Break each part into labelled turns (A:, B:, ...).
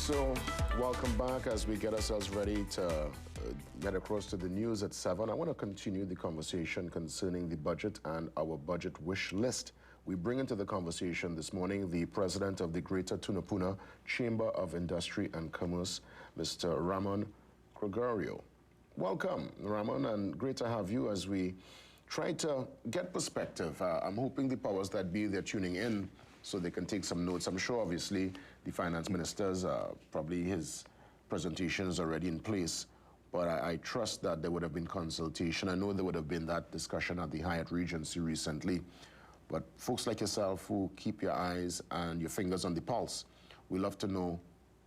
A: So, welcome back as we get ourselves ready to get across to the news at 7. I want to continue the conversation concerning the budget and our budget wish list. We bring into the conversation this morning the president of the Greater Tunapuna Chamber of Industry and Commerce, Mr. Ramon Gregorio. Welcome, Ramon, and great to have you as we try to get perspective. I'm hoping the powers that be, they're tuning in so they can take some notes. I'm sure, obviously, the finance minister's, probably his presentation is already in place, but I trust that there would have been consultation. I know there would have been that discussion at the Hyatt Regency recently, but folks like yourself who keep your eyes and your fingers on the pulse, we love to know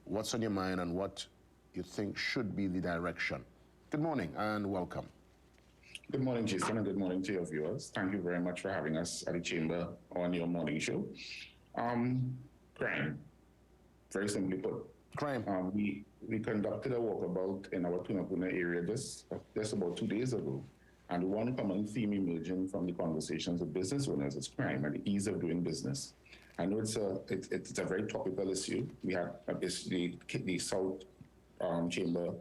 A: what's on your mind and what you think should be the direction. Good morning and welcome.
B: Good morning, Jason, and good morning to your viewers. Thank you very much for having us at the Chamber on your morning show. Crime, very simply put.
A: Crime.
B: We conducted a walkabout in our Tunapuna area just about 2 days ago, and one common theme emerging from the conversations with business owners is crime and the ease of doing business. I know it's a very topical issue. We have the South Chamber,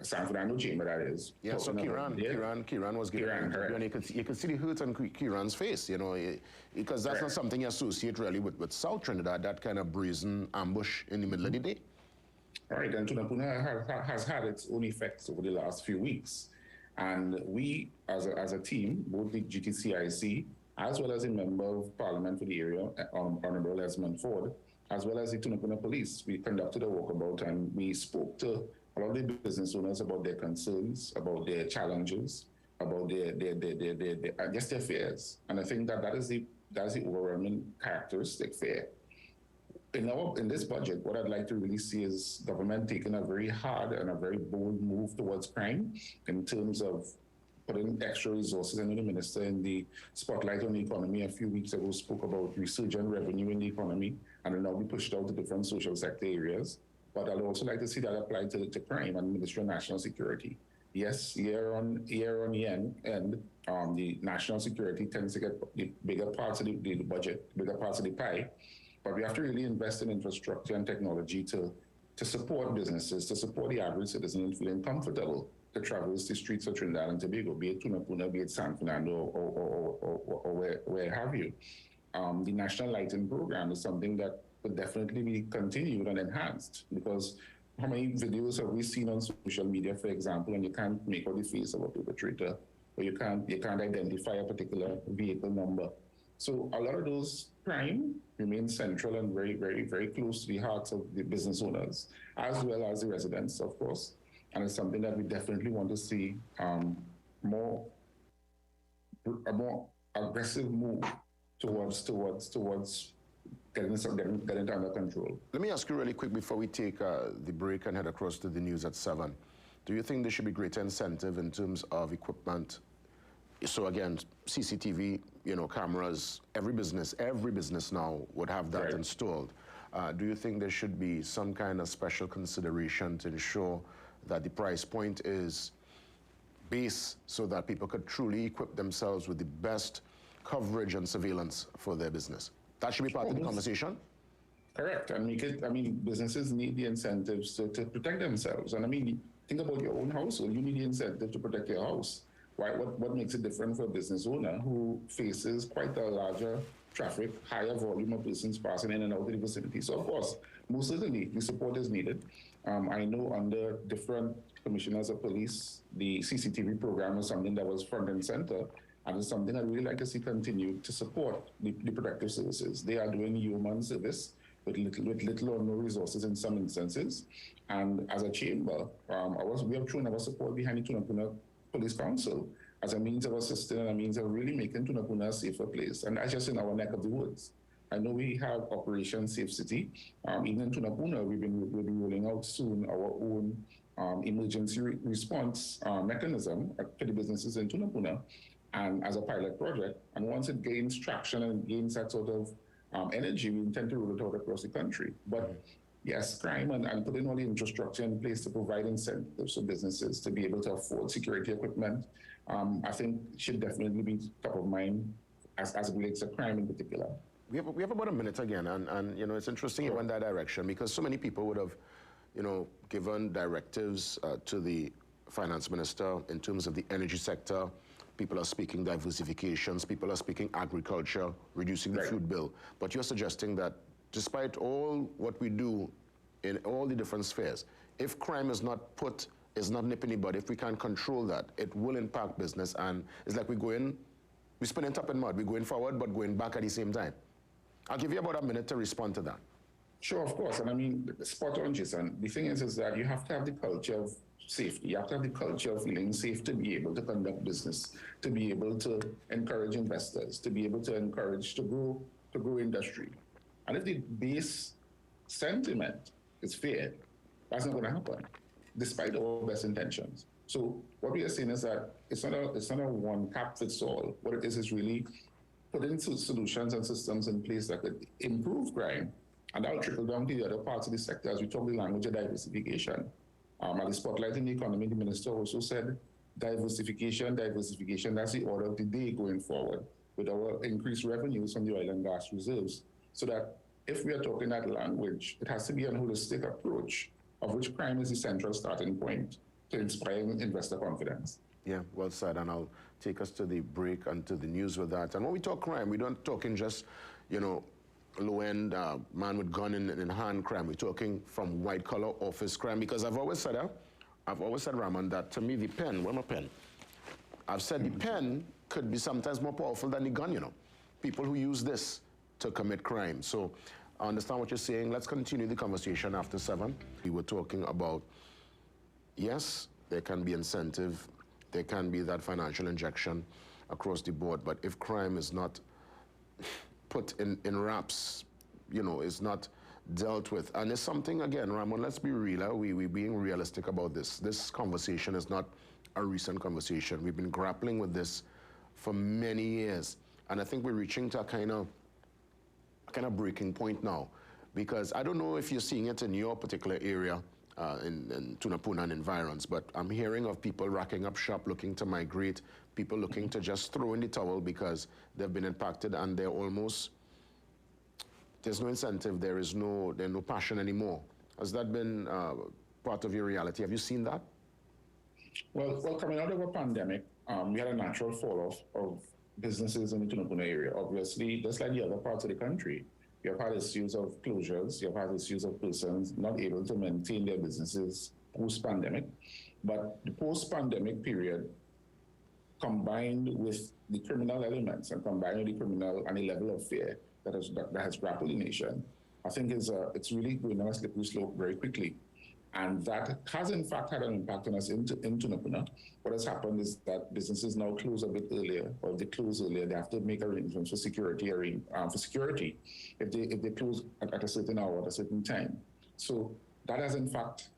B: San Fernando Chamber, that is.
A: Yeah, so Kiran was giving an interview, and you could see the hurt on Kiran's face, you know, because that's not something you associate really with South Trinidad, that kind of brazen ambush in the middle of the day.
B: All right, and Tunapuna has had its own effects over the last few weeks. And we, as a team, both the GTCIC, as well as a member of parliament for the area, Honorable Esmond Ford, as well as the Tunapuna Police, we conducted a walkabout and we spoke to a lot of the business owners about their concerns, about their challenges, about their I guess their fears. And I think that is the overwhelming characteristic fear. In this budget, what I'd like to really see is government taking a very hard and a very bold move towards crime in terms of putting extra resources. I know the minister in the spotlight on the economy a few weeks ago spoke about resurgent revenue in the economy, and will now be pushed out to different social sector areas. But I'd also like to see that applied to crime and Ministry of National Security. Yes, year on year end, the national security tends to get the bigger parts of the budget, bigger parts of the pie. But we have to really invest in infrastructure and technology to support businesses, to support the average citizen in feeling comfortable to travel the streets of Trinidad and Tobago, be it Tunapuna, be it San Fernando, or where have you. The National Lighting Program is something that would definitely be continued and enhanced, because how many videos have we seen on social media, for example, and you can't make out the face of a perpetrator, or you can't identify a particular vehicle number. So a lot of those crime remain central and very, very, very close to the hearts of the business owners, as well as the residents, of course. And it's something that we definitely want to see a more aggressive move towards getting it under control.
A: Let me ask you really quick before we take the break and head across to the news at 7. Do you think there should be greater incentive in terms of equipment? So again, CCTV, cameras, every business now would have that installed. Do you think there should be some kind of special consideration to ensure that the price point is base so that people could truly equip themselves with the best coverage and surveillance for their business? That should be part of the conversation?
B: Correct. And businesses need the incentives to protect themselves. And think about your own household. You need the incentive to protect your house. Why? What makes it different for a business owner who faces quite a larger traffic, higher volume of persons passing in and out of the vicinity? So, of course, most certainly, the support is needed. I know under different commissioners of police, the CCTV program was something that was front and center, and it's something I'd really like to see continue to support the protective services. They are doing human service with little or no resources in some instances. And as a chamber, we have thrown our support behind the Tunapuna Police Council as a means of assisting and a means of really making Tunapuna a safer place. And that's just in our neck of the woods. I know we have Operation Safe City. Even in Tunapuna, we'll be rolling out soon our own emergency response mechanism for the businesses in Tunapuna, and as a pilot project. And once it gains traction and gains that sort of energy, we intend to roll it out across the country. But yes, crime and putting all the infrastructure in place to provide incentives for businesses to be able to afford security equipment, I think should definitely be top of mind as it relates to crime in particular.
A: we have about a minute again, and you know, it's interesting you went that direction because so many people would have, you know, given directives to the finance minister in terms of the energy sector. People are speaking diversifications, people are speaking agriculture, reducing the food bill. But you're suggesting that despite all what we do in all the different spheres, if crime is not nipping anybody, if we can't control that, it will impact business. And it's like we're spinning top in mud. We're going forward, but going back at the same time. I'll give you about a minute to respond to that.
B: Sure, of course. And I mean, spot on, Jason. The thing is that you have to have the culture of safety. You have to have the culture of feeling safe to be able to conduct business, to be able to encourage investors, to be able to encourage to grow industry. And if the base sentiment is fear, that's not going to happen, despite all best intentions. So what we are saying is that it's not a one cap fits all. What it is really putting solutions and systems in place that could improve crime, and that will trickle down to the other parts of the sector as we talk the language of diversification. At the Spotlight in the Economy, the minister also said diversification, that's the order of the day going forward with our increased revenues from the oil and gas reserves. So that if we are talking that language, it has to be a holistic approach of which crime is the central starting point to inspire investor confidence.
A: Yeah, well said, and I'll take us to the break and to the news with that. And when we talk crime, we don't talking just, you know, low-end man with gun in hand crime. We're talking from white-collar office crime, because I've always said, Ramon, that to me the pen, where's my pen? I've said the pen could be sometimes more powerful than the gun, you know. People who use this to commit crime. So I understand what you're saying. Let's continue the conversation after 7. We were talking about, yes, there can be incentive, there can be that financial injection across the board, but if crime is not put in wraps, you know, is not dealt with. And it's something, again, Ramon, let's be real, we're being realistic about this. This conversation is not a recent conversation. We've been grappling with this for many years. And I think we're reaching to a kind of breaking point now, because I don't know if you're seeing it in your particular area, in Tunapuna and environs, but I'm hearing of people racking up shop, looking to migrate, people looking to just throw in the towel because they've been impacted and they're almost, there's no incentive, there's no passion anymore. Has that been part of your reality? Have you seen that?
B: Well, coming out of a pandemic, we had a natural fall-off of businesses in the Tunapuna area. Obviously, just like the other parts of the country, you've had issues of closures, you've had issues of persons not able to maintain their businesses post-pandemic. But the post-pandemic period, combined with the criminal elements and combined with the criminal and the level of fear that has grappled the nation, I think it's really going on a slippery slope very quickly. And that has, in fact, had an impact on us in Tunapuna. What has happened is that businesses now close a bit earlier, or if they close earlier, they have to make arrangements for security. If they close at a certain hour, at a certain time. So that has, in fact,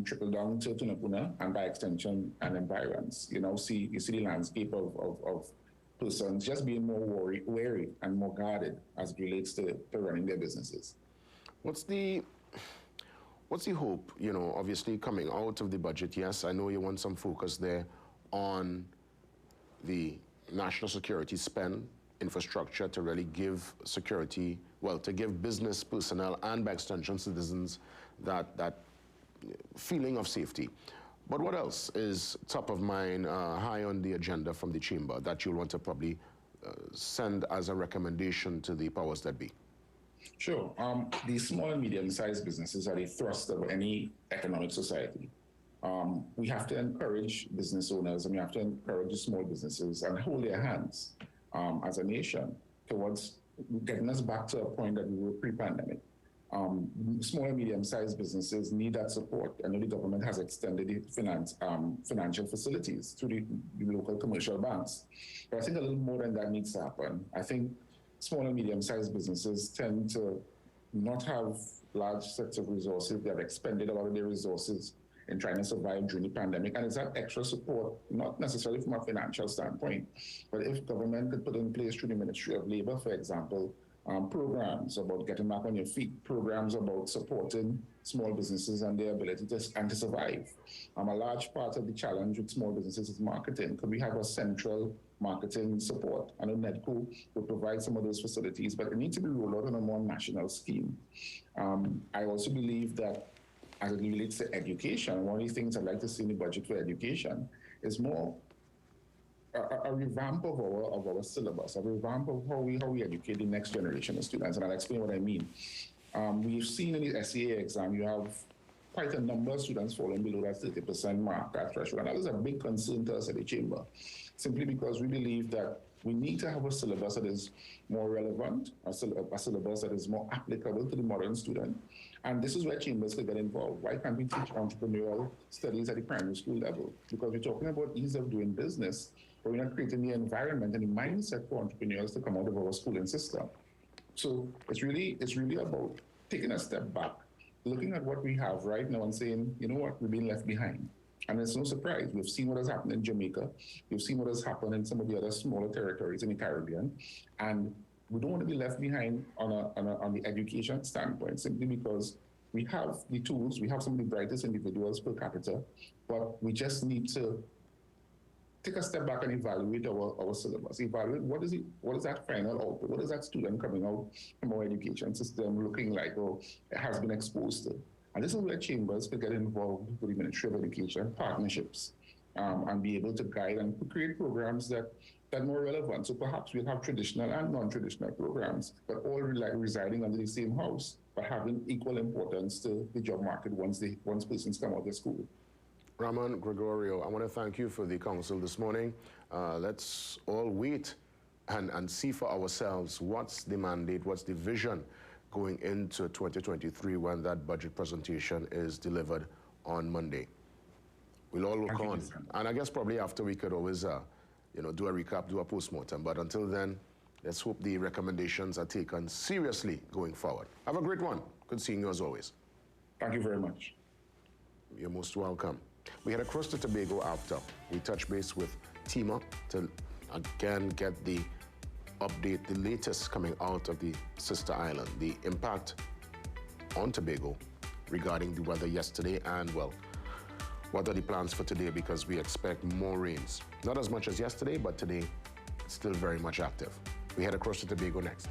B: trickled down to Tunapuna and, by extension, and environs. You see the landscape of persons just being more wary and more guarded as it relates to running their businesses.
A: What's the hope, obviously coming out of the budget? Yes, I know you want some focus there on the national security spend, infrastructure to really give security, to give business personnel and by extension citizens that feeling of safety. But what else is top of mind, high on the agenda from the chamber that you'll want to probably send as a recommendation to the powers that be?
B: Sure. The small and medium-sized businesses are the thrust of any economic society. We have to encourage business owners, and we have to encourage the small businesses and hold their hands as a nation towards getting us back to a point that we were pre-pandemic. Small and medium-sized businesses need that support. I know the government has extended the financial facilities through the local commercial banks, but I think a little more than that needs to happen. I think small and medium-sized businesses tend to not have large sets of resources. They have expended a lot of their resources in trying to survive during the pandemic. And it's that extra support, not necessarily from a financial standpoint, but if government could put in place through the Ministry of Labor, for example, programs about getting back on your feet, programs about supporting small businesses and their ability to survive. A large part of the challenge with small businesses is marketing. Could we have a central marketing support. I know NEDCO will provide some of those facilities, but it needs to be rolled out on a more national scheme. I also believe that as it relates to education, one of the things I'd like to see in the budget for education is more a revamp of our syllabus, a revamp of how we educate the next generation of students, and I'll explain what I mean. We've seen in the SEA exam, you have quite a number of students falling below that 30% mark, that threshold, and that is a big concern to us at the Chamber, simply because we believe that we need to have a syllabus that is more relevant, a syllabus that is more applicable to the modern student. And this is where chambers can get involved. Why can't we teach entrepreneurial studies at the primary school level? Because we're talking about ease of doing business, but we're not creating the environment and the mindset for entrepreneurs to come out of our schooling system. So it's really about taking a step back, looking at what we have right now and saying, you know what, we've been left behind. And it's no surprise. We've seen what has happened in Jamaica. We've seen what has happened in some of the other smaller territories in the Caribbean. And we don't want to be left behind on the education standpoint, simply because we have the tools, we have some of the brightest individuals per capita, but we just need to take a step back and evaluate our syllabus. Evaluate what is that final output? What is that student coming out from our education system looking like, or has been exposed to? And this is where chambers could get involved with the Ministry of Education, partnerships, and be able to guide and create programs that are more relevant. So perhaps we'll have traditional and non-traditional programs, but all residing under the same house, but having equal importance to the job market once persons come out of school.
A: Ramon Gregorio, I want to thank you for the counsel this morning. Let's all wait and see for ourselves what's the mandate, what's the vision going into 2023 when that budget presentation is delivered on Monday. We'll all look on. And I guess probably after we could always do a recap, do a postmortem. But until then, let's hope the recommendations are taken seriously going forward. Have a great one. Good seeing you as always.
B: Thank you very much.
A: You're most welcome. We head across to Tobago after. We touch base with Tima to again get the update, the latest coming out of the sister island, the impact on Tobago regarding the weather yesterday, and well, what are the plans for today, because we expect more rains. Not as much as yesterday, but today it's still very much active. We head across to Tobago next.